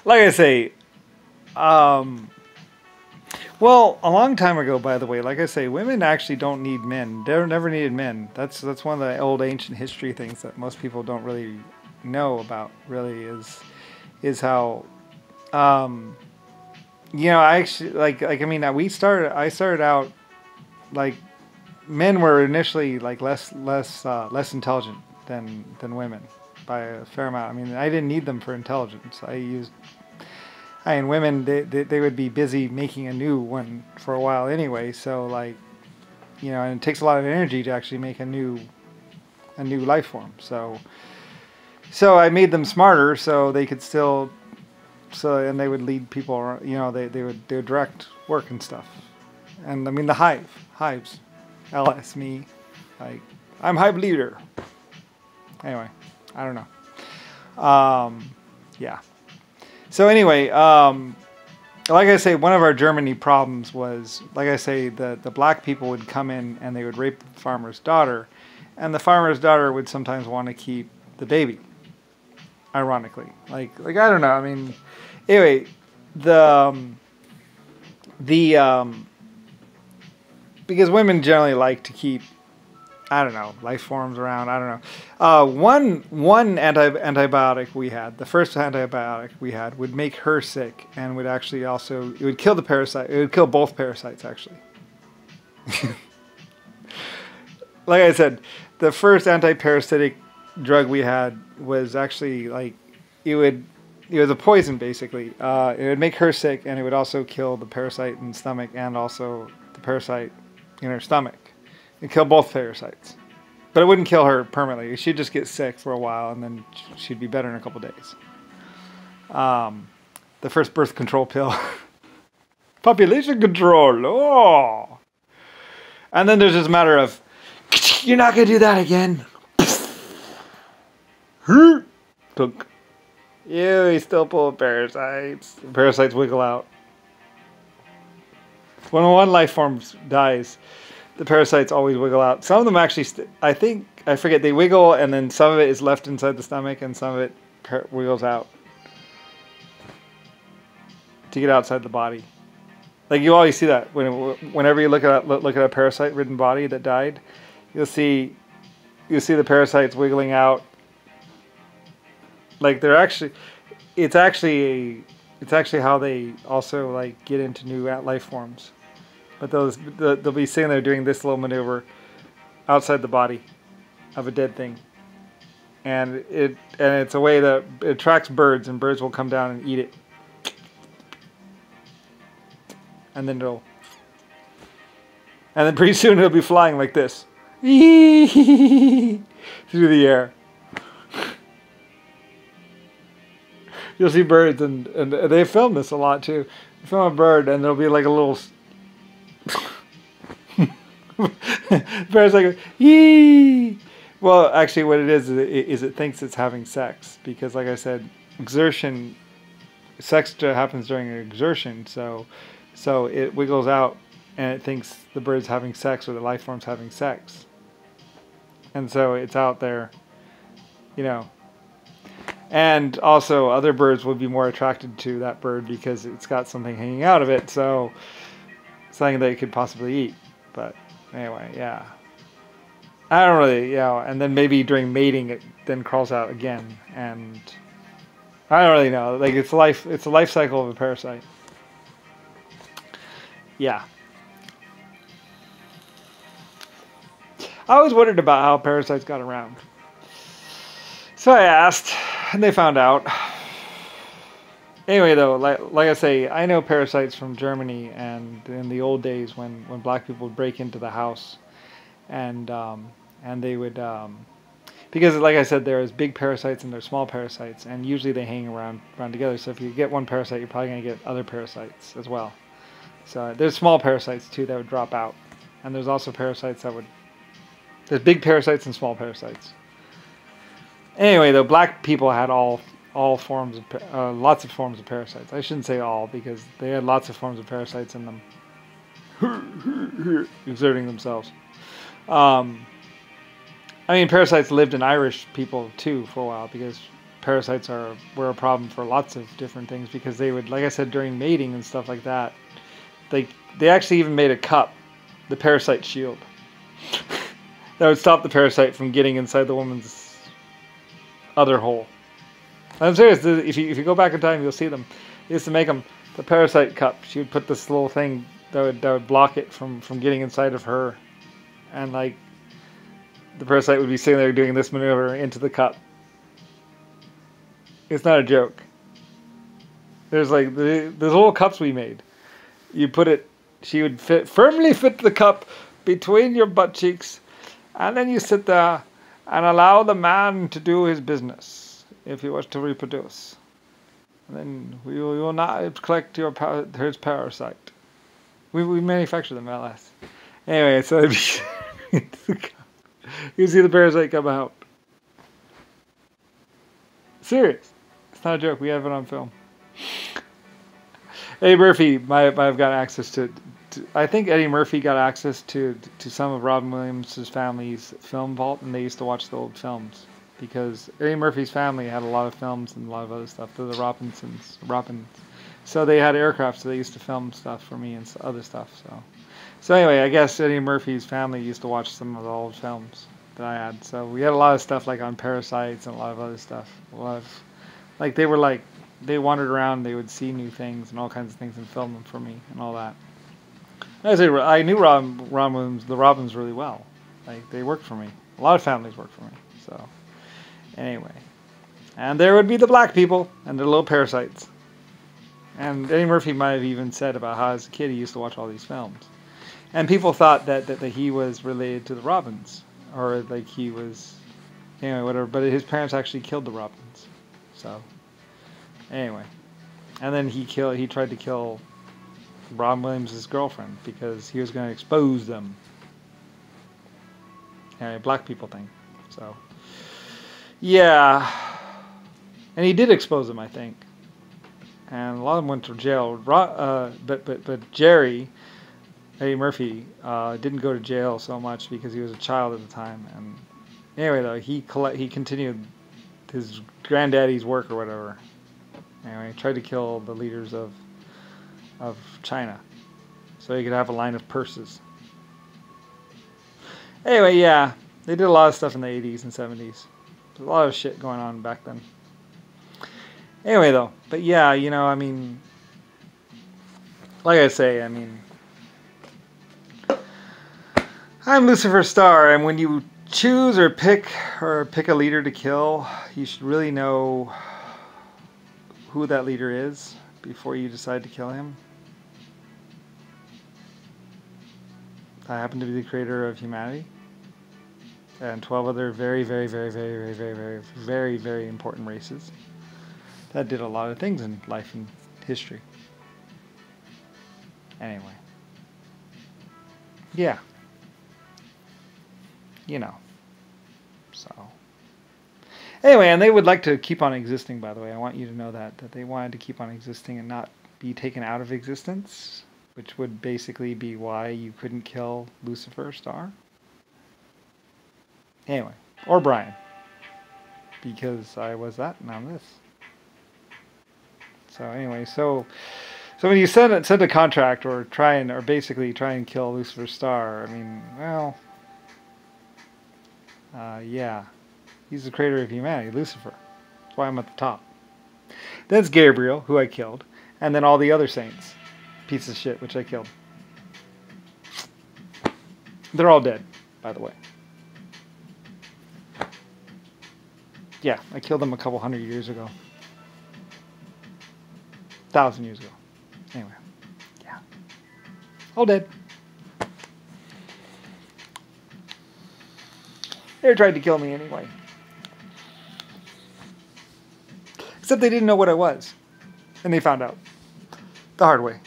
like I say, um, well, a long time ago, by the way, like I say, women actually don't need men. They never needed men. That's one of the old ancient history things that most people don't really know about. Really is how um, I actually I mean I started out like men were initially like less intelligent than women by a fair amount. I mean, I didn't need them for intelligence. I mean, women they would be busy making a new one for a while anyway. So like, and it takes a lot of energy to actually make a new life form. So I made them smarter so they could still and they would lead people around, they would direct work and stuff. And I mean the hives, LS me, like I'm hive leader. Anyway, I don't know. Yeah. So anyway, like I say, one of our Germany problems was, like I say, the black people would come in and they would rape the farmer's daughter, and the farmer's daughter would sometimes want to keep the baby. Ironically, like I don't know. I mean, anyway, the because women generally like to keep, I don't know, life forms around. I don't know. One antibiotic we had, the first antibiotic we had, would make her sick and would actually it would kill the parasite. It would kill both parasites actually. Like I said, the first anti-parasitic drug we had was actually it was a poison basically. It would make her sick and it would also kill the parasite in the stomach and also the parasite in her stomach. It'd kill both parasites. But it wouldn't kill her permanently. She'd just get sick for a while and then she'd be better in a couple days. The first birth control pill. Population control. Oh. And then there's this matter of, you're not going to do that again. Took. Ew, he's still full of parasites. The parasites wiggle out. When one life form dies, the parasites always wiggle out. Some of them actually, I forget, they wiggle and then some of it is left inside the stomach and some of it wiggles out to get outside the body. Like you always see that whenever you look at a parasite-ridden body that died, you'll see the parasites wiggling out. Like it's actually how they also get into new life forms. But they'll be sitting there doing this little maneuver outside the body of a dead thing, and it's a way that it attracts birds, and birds will come down and eat it, and then pretty soon it'll be flying like this through the air. You'll see birds, and they film this a lot too. You film a bird, and there'll be like a little bird's like, yee. Well, actually, what it is it thinks it's having sex because, like I said, sex happens during exertion. So it wiggles out, and it thinks the bird's having sex or the life form's having sex, and so it's out there, And also, other birds would be more attracted to that bird because it's got something hanging out of it, so something that it could possibly eat. But anyway, yeah. I don't really, and then maybe during mating it then crawls out again, and I don't really know. It's a life cycle of a parasite. Yeah. I always wondered about how parasites got around. So I asked, and they found out. Anyway, though, like I say, I know parasites from Germany, and in the old days when black people would break into the house, and they would, because like I said, there's big parasites and there's small parasites, and usually they hang around together. So if you get one parasite, you're probably going to get other parasites as well. So there's small parasites too that would drop out, and there's also parasites there's big parasites and small parasites. Anyway, though, black people had all forms of lots of forms of parasites. I shouldn't say all because they had lots of forms of parasites in them, exerting themselves. I mean, parasites lived in Irish people too for a while because parasites were a problem for lots of different things because they would, like I said, during mating and stuff like that, they actually even made a cup, the parasite shield, that would stop the parasite from getting inside the woman's other hole. I'm serious. If you go back in time, you'll see them. They used to make them the parasite cup. She would put this little thing that would block it from getting inside of her, and like the parasite would be sitting there doing this maneuver into the cup. It's not a joke. There's like there's little cups we made. You put it. She would firmly fit the cup between your butt cheeks, and then you sit there and allow the man to do his business if he was to reproduce. And then we will not collect his parasite. We manufacture them, LS. Anyway, so you see the parasite come out. Serious. It's not a joke. We have it on film. Eddie Murphy might have got access to. I think Eddie Murphy got access to some of Robin Williams' family's film vault, and they used to watch the old films because Eddie Murphy's family had a lot of films and a lot of other stuff. They're the Robinsons. So they had aircraft, so they used to film stuff for me and other stuff. So anyway, I guess Eddie Murphy's family used to watch some of the old films that I had. So we had a lot of stuff like on parasites and a lot of other stuff. A lot of they wandered around, they would see new things and all kinds of things and film them for me and all that. I knew the Robins really well. Like they worked for me. A lot of families worked for me. So anyway, and there would be the black people and their little parasites. And Eddie Murphy might have even said about how as a kid he used to watch all these films, and people thought that he was related to the Robins, or like he was, anyway, whatever. But his parents actually killed the Robins. So anyway, and then he tried to kill Robin Williams' girlfriend because he was going to expose them. Anyway, black people thing. So yeah, and he did expose them, I think. And a lot of them went to jail. But Jerry, Eddie Murphy, didn't go to jail so much because he was a child at the time. And anyway, though, he continued his granddaddy's work or whatever. Anyway, he tried to kill the leaders of China so he could have a line of purses. Anyway, yeah, they did a lot of stuff in the 80s and 70s. There's a lot of shit going on back then. Anyway, though, but yeah, I mean, like I say, I mean, I'm Lucifer Star, and when you choose or pick a leader to kill, you should really know who that leader is before you decide to kill him. I happen to be the creator of humanity and 12 other very, very, very, very, very, very, very, very, very important races that did a lot of things in life and history. Anyway. Yeah. So. Anyway, and they would like to keep on existing, by the way. I want you to know that they wanted to keep on existing and not be taken out of existence, which would basically be why you couldn't kill Lucifer Star. Anyway, or Brian. Because I was that and I'm this. So anyway, so when you send a contract or basically try and kill Lucifer Star, I mean, well, yeah, he's the creator of humanity, Lucifer. That's why I'm at the top. Then it's Gabriel, who I killed, and then all the other saints, pieces of shit, which I killed. They're all dead, by the way. Yeah, I killed them a couple 100 years ago. 1,000 years ago. Anyway, yeah. All dead. They tried to kill me anyway. Except they didn't know what I was. And they found out. The hard way.